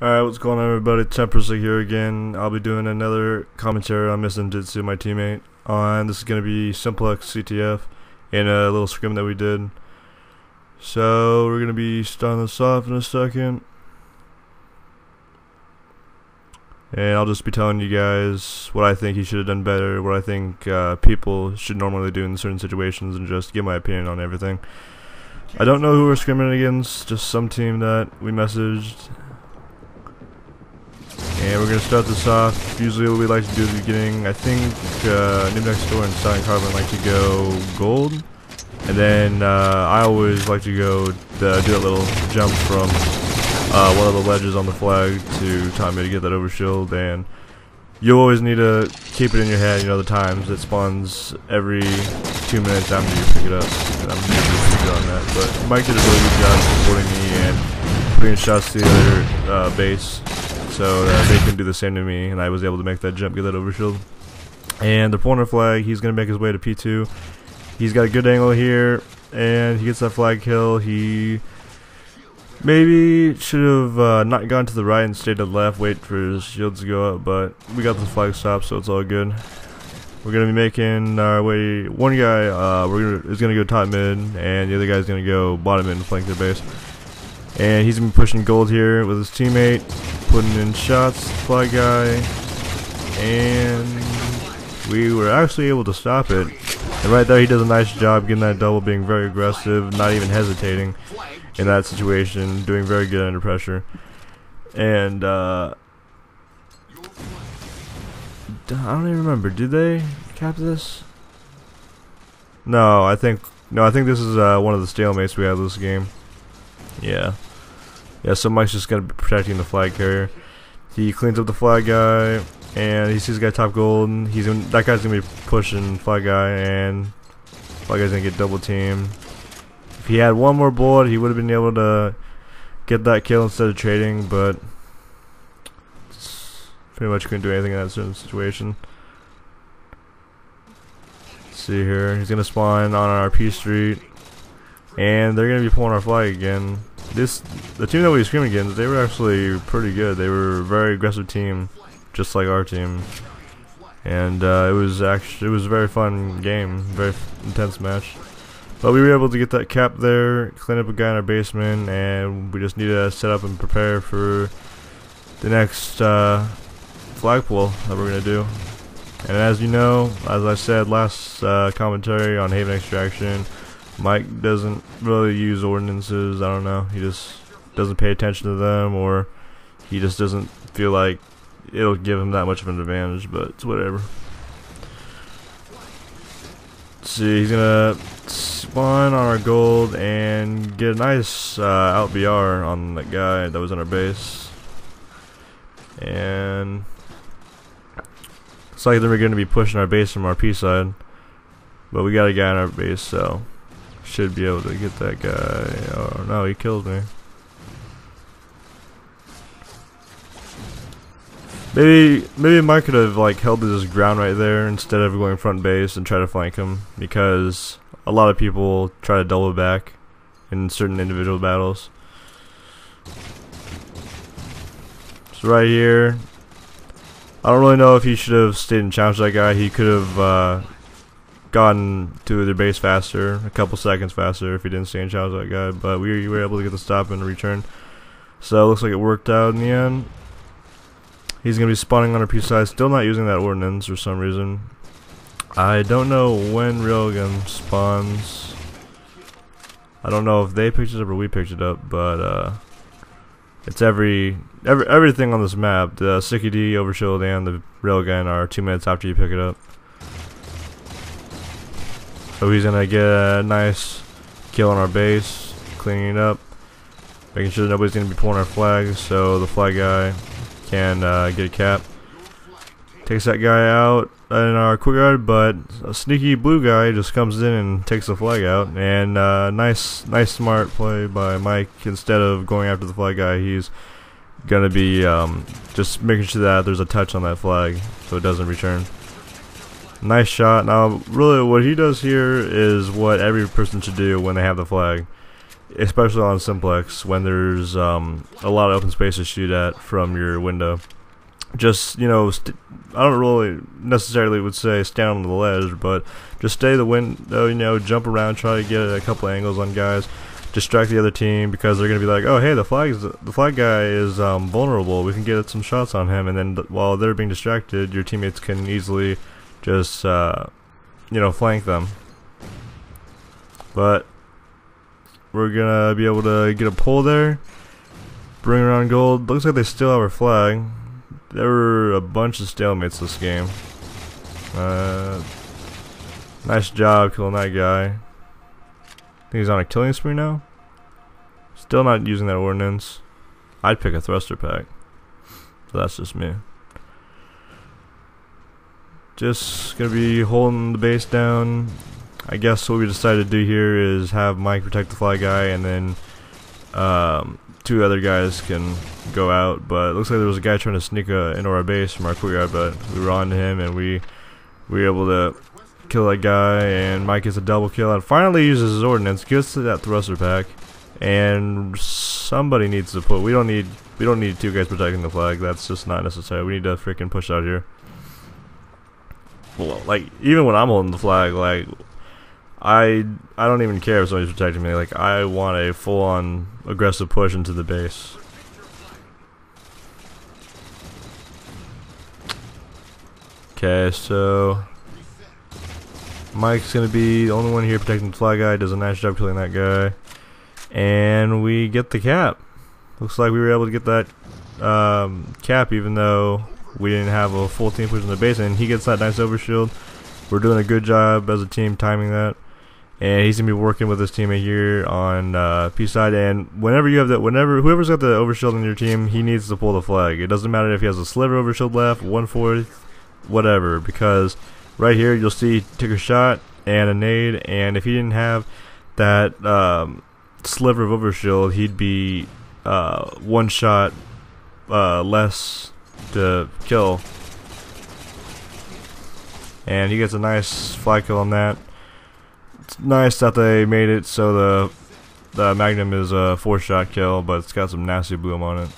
Alright, what's going on everybody? Tempers here again. I'll be doing another commentary on Miss Ninjitsu, my teammate. This is going to be Simplex CTF and a little scrim that we did. So, we're going to be starting this off in a second. And I'll just be telling you guys what I think he should have done better, what I think people should normally do in certain situations, and just give my opinion on everything. I don't know who we're scrimming against, just some team that we messaged. And we're going to start this off. Usually what we like to do at the beginning, I think New Next Door and Silent Carbon like to go gold. And then I always like to go do that little jump from one of the ledges on the flag to time me to get that overshield. And you always need to keep it in your head, you know, the times. It spawns every 2 minutes after you pick it up. And I'm usually pretty good on that. But Mike did a really good job supporting me and putting shots to the other base, so they can do the same to me, and I was able to make that jump, get that overshield. And the corner flag, he's going to make his way to P2. He's got a good angle here, and he gets that flag kill. He maybe should have not gone to the right and stayed to the left, wait for his shields to go up, but we got the flag stop, so it's all good. We're going to be making our way. One guy is going to go top mid, and the other guy's going to go bottom mid and flank their base. And he's going to be pushing gold here with his teammate, putting in shots, flag guy, and we were actually able to stop it. And right there he does a nice job getting that double, being very aggressive, not even hesitating in that situation, doing very good under pressure. And I don't even remember, did they cap this? No, I think this is one of the stalemates we have this game. Yeah, so Mike's just gonna be protecting the flag carrier. He cleans up the flag guy, and he sees the guy top gold. That guy's gonna be pushing flag guy, and flag guy's gonna get double teamed. If he had one more bullet, he would have been able to get that kill instead of trading, but pretty much couldn't do anything in that certain situation. Let's see here, he's gonna spawn on our P Street. And they're going to be pulling our flag again. The team that we were screaming against, they were actually pretty good. They were a very aggressive team, just like our team. And it was a very fun game, very intense match. But we were able to get that cap there, clean up a guy in our basement, and we just need to set up and prepare for the next flag pull that we're going to do. And as you know, as I said last commentary on Haven Extraction, Mike doesn't really use ordinances. I don't know, he just doesn't pay attention to them, or he just doesn't feel like it'll give him that much of an advantage, but it's whatever. Let's see, he's gonna spawn on our gold and get a nice out BR on that guy that was on our base. And it's like they're gonna be pushing our base from our P side, but we got a guy on our base, so should be able to get that guy. Oh no, he killed me. Maybe Mike could have like held his ground right there instead of going front base and try to flank him, because a lot of people try to double back in certain individual battles. So right here, I don't really know if he should have stayed and challenged that guy. He could have gotten to their base faster, a couple seconds faster, if he didn't stay and challenge that guy, but we were able to get the stop and return. So it looks like it worked out in the end. He's going to be spawning on our P side, still not using that ordnance for some reason. I don't know when Railgun spawns. I don't know if they picked it up or we picked it up, but it's everything on this map. The Sticky D, Overshield, and the Railgun are 2 minutes after you pick it up. So he's gonna get a nice kill on our base, cleaning it up, making sure that nobody's gonna be pulling our flags, so the flag guy can get a cap. Takes that guy out in our courtyard, but a sneaky blue guy just comes in and takes the flag out. And nice smart play by Mike. Instead of going after the flag guy, he's gonna be just making sure that there's a touch on that flag so it doesn't return. Nice shot. Now, really, what he does here is what every person should do when they have the flag. especially on Simplex when there's a lot of open space to shoot at from your window. Just, you know, I don't really necessarily would say stand on the ledge, but just stay the window, you know, jump around, try to get a couple angles on guys, distract the other team, because they're gonna be like, oh hey, the flag guy is vulnerable, we can get some shots on him, and then while they're being distracted, your teammates can easily just you know, flank them. But we're gonna be able to get a pull there, bring around gold. Looks like they still have our flag. There were a bunch of stalemates this game. Nice job killing that guy. I think he's on a killing spree now. Still not using that ordnance. I'd pick a thruster pack. So that's just me. Just gonna be holding the base down. I guess what we decided to do here is have Mike protect the flag guy, and then two other guys can go out. But it looks like there was a guy trying to sneak into our base from our courtyard, but we were on to him, and we were able to kill that guy, and Mike gets a double kill and finally uses his ordnance, gets to that thruster pack, and somebody needs to put, we don't need two guys protecting the flag. That's just not necessary. We need to freaking push out here. Well, like, even when I'm holding the flag, like, I don't even care if somebody's protecting me. Like, I want a full-on aggressive push into the base. Okay, so Mike's gonna be the only one here protecting the flag guy. Does a nice job killing that guy, and we get the cap. Looks like we were able to get that cap, even though we didn't have a full team pushing the base, and he gets that nice overshield. We're doing a good job as a team timing that. And he's gonna be working with his teammate here on P side. And whenever you have that, whoever's got the overshield on your team, he needs to pull the flag. It doesn't matter if he has a sliver overshield left, 1/4, whatever, because right here you'll see he took a shot and a nade, and if he didn't have that sliver of overshield, he'd be one shot less to kill. And he gets a nice flag kill on that. It's nice that they made it so the Magnum is a 4-shot kill, but it's got some nasty bloom on it.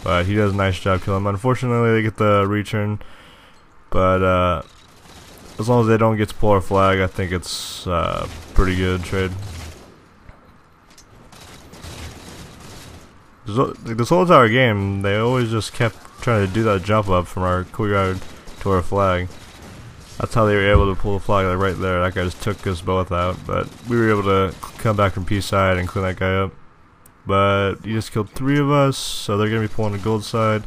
But he does a nice job killing him. Unfortunately, they get the return, but as long as they don't get to pull our flag, I think it's pretty good trade. This whole entire game, they always just kept trying to do that jump up from our courtyard to our flag. That's how they were able to pull the flag, like right there. That guy just took us both out, but we were able to come back from P side and clean that guy up. But he just killed 3 of us, so they're gonna be pulling the gold side.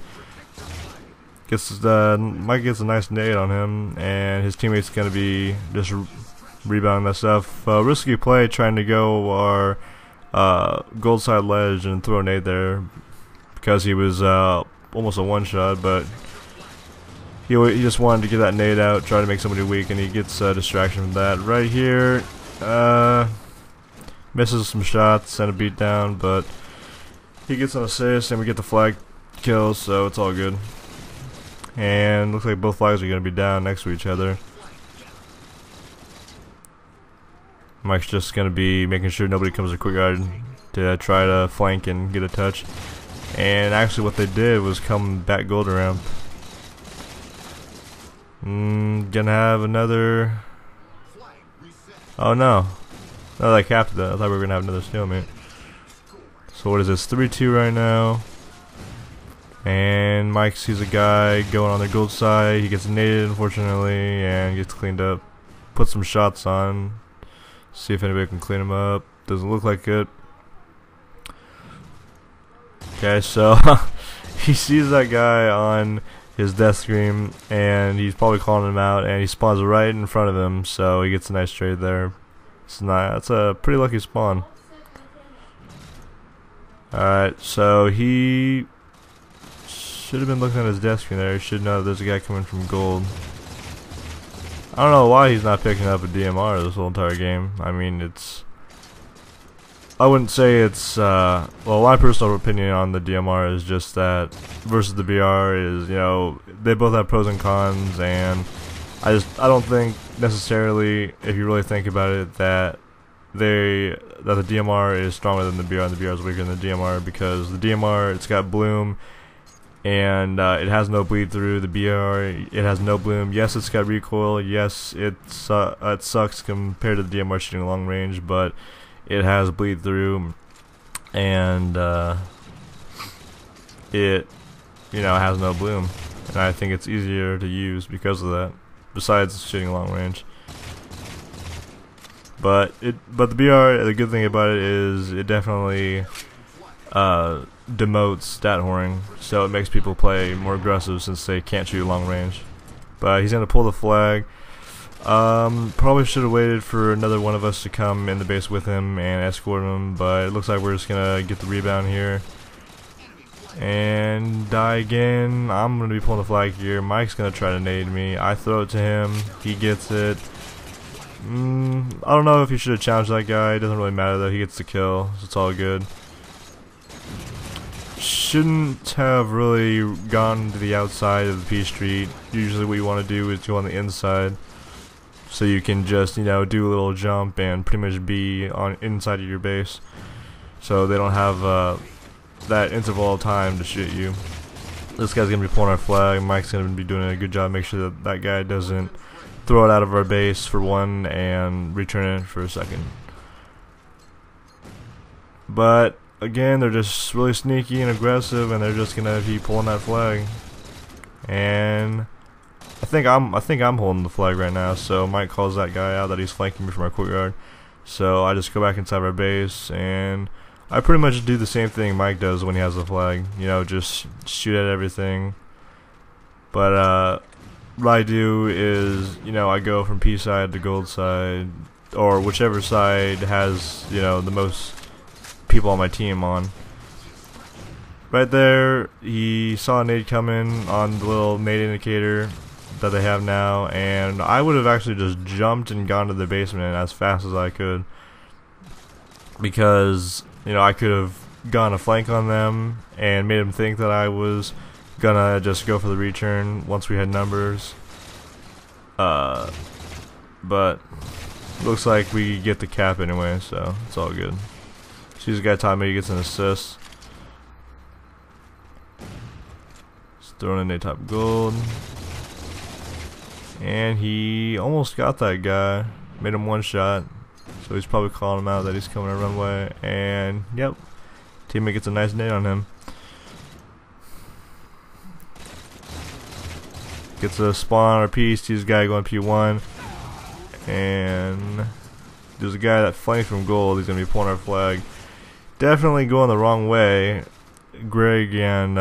Mike gets a nice nade on him, and his teammate's gonna be just rebounding that stuff. Risky play trying to go our gold side ledge and throw a nade there, because he was almost a 1-shot, but he just wanted to get that nade out, try to make somebody weak, and he gets a distraction from that. Right here, misses some shots and a beatdown, but he gets an assist, and we get the flag kill, so it's all good. And looks like both flags are going to be down next to each other. Mike's just going to be making sure nobody comes to courtyard to try to flank and get a touch. And actually what they did was come back gold ramp. Gonna have another... Oh no. No, they capped that. I thought we were gonna have another stalemate. So what is this? 3-2 right now. And Mike sees a guy going on the gold side. He gets naded, unfortunately, and gets cleaned up. Put some shots on. See if anybody can clean him up. Doesn't look like it. Okay, so he sees that guy on his death screen, and he's probably calling him out, and he spawns right in front of him, so he gets a nice trade there. That's a pretty lucky spawn. Alright, so he should have been looking at his death screen there. He should know that there's a guy coming from gold. I don't know why he's not picking up a DMR this whole entire game. I mean, I wouldn't say it's, well, my personal opinion on the DMR is just that versus the BR is, you know, they both have pros and cons, and I don't think necessarily, if you really think about it, that the DMR is stronger than the BR, and the BR is weaker than the DMR, because the DMR, it's got bloom, and it has no bleed through. The BR, it has no bloom. Yes, it's got recoil. Yes, it sucks compared to the DMR shooting long range, but it has bleed through, and it has no bloom, and I think it's easier to use because of that. Besides shooting long range. But the BR, the good thing about it is it definitely demotes stat whoring, so it makes people play more aggressive since they can't shoot long range. But he's gonna pull the flag. Probably should have waited for another one of us to come in the base with him and escort him, but it looks like we're just gonna get the rebound here and die again. I'm gonna be pulling the flag here. Mike's gonna try to nade me. I throw it to him. He gets it. I don't know if he should have challenged that guy. It doesn't really matter though. He gets the kill, so it's all good. Shouldn't have really gone to the outside of the P Street. Usually what you want to do is go on the inside, so you can just do a little jump and pretty much be on inside of your base, so they don't have that interval of time to shoot you. This guy's gonna be pulling our flag. Mike's gonna be doing a good job, make sure that that guy doesn't throw it out of our base for one and return it for a second. But again, they're just really sneaky and aggressive, and they're just gonna be pulling that flag. And I think I'm holding the flag right now, so Mike calls that guy out that he's flanking me from our courtyard. So I just go back inside our base, and I pretty much do the same thing Mike does when he has the flag. Just shoot at everything. But what I do is, I go from P side to gold side, or whichever side has, the most people on my team on. Right there, he saw a nade coming on the little nade indicator that they have now, and I would have actually just jumped and gone to the basement as fast as I could, because I could have gone a flank on them and made them think that I was gonna just go for the return once we had numbers. But looks like we get the cap anyway, so it's all good. See, this guy taught me he gets an assist. Just throwing in a top gold. And he almost got that guy. Made him one shot. So he's probably calling him out that he's coming a runway. And yep, teammate gets a nice nade on him. Gets a spawn on our piece. Sees a guy going P1. And there's a guy that flanks from gold. He's going to be pulling our flag. Definitely going the wrong way. Greg and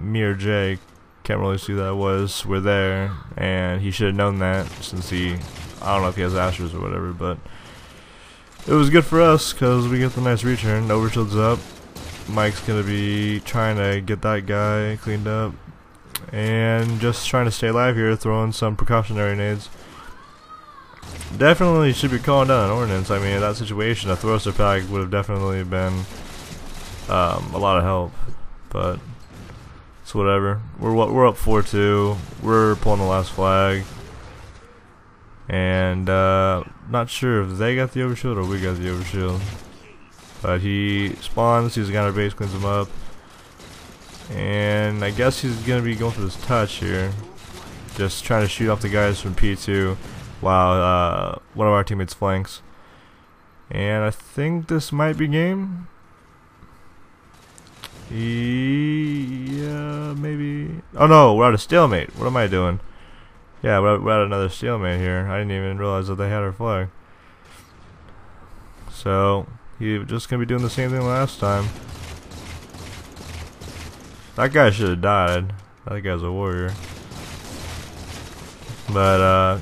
me or Jake, can't really see who that was, were there. And he should have known that, since I don't know if he has Astros or whatever, but it was good for us because we get the nice return. Overshield's up. Mike's going to be trying to get that guy cleaned up. And just trying to stay alive here, throwing some precautionary nades. Definitely should be calling down an ordnance. I mean, in that situation, a thruster pack would have definitely been a lot of help. But it's whatever. We're up 4-2. We're pulling the last flag. And not sure if they got the overshield or we got the overshield. But he spawns, sees a guy on our base, cleans him up. And I guess he's going to be going for this touch here. Just trying to shoot off the guys from P2 while one of our teammates flanks. And I think this might be game. Yeah, maybe. Oh no, we're at a stalemate. What am I doing? Yeah, we're at another stalemate here. I didn't even realize that they had our flag. So, he's just going to be doing the same thing last time. That guy should have died. That guy's a warrior. But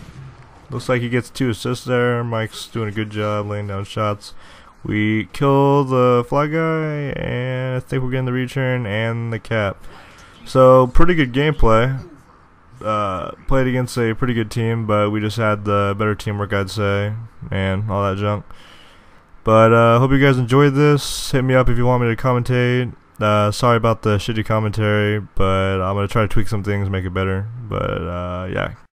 looks like he gets 2 assists there. Mike's doing a good job laying down shots. We kill the flag guy, and I think we're getting the return and the cap. So pretty good gameplay. Played against a pretty good team, but we just had the better teamwork, I'd say, and all that junk. But hope you guys enjoyed this. Hit me up if you want me to commentate. Sorry about the shitty commentary, but I'm gonna try to tweak some things, make it better. But yeah.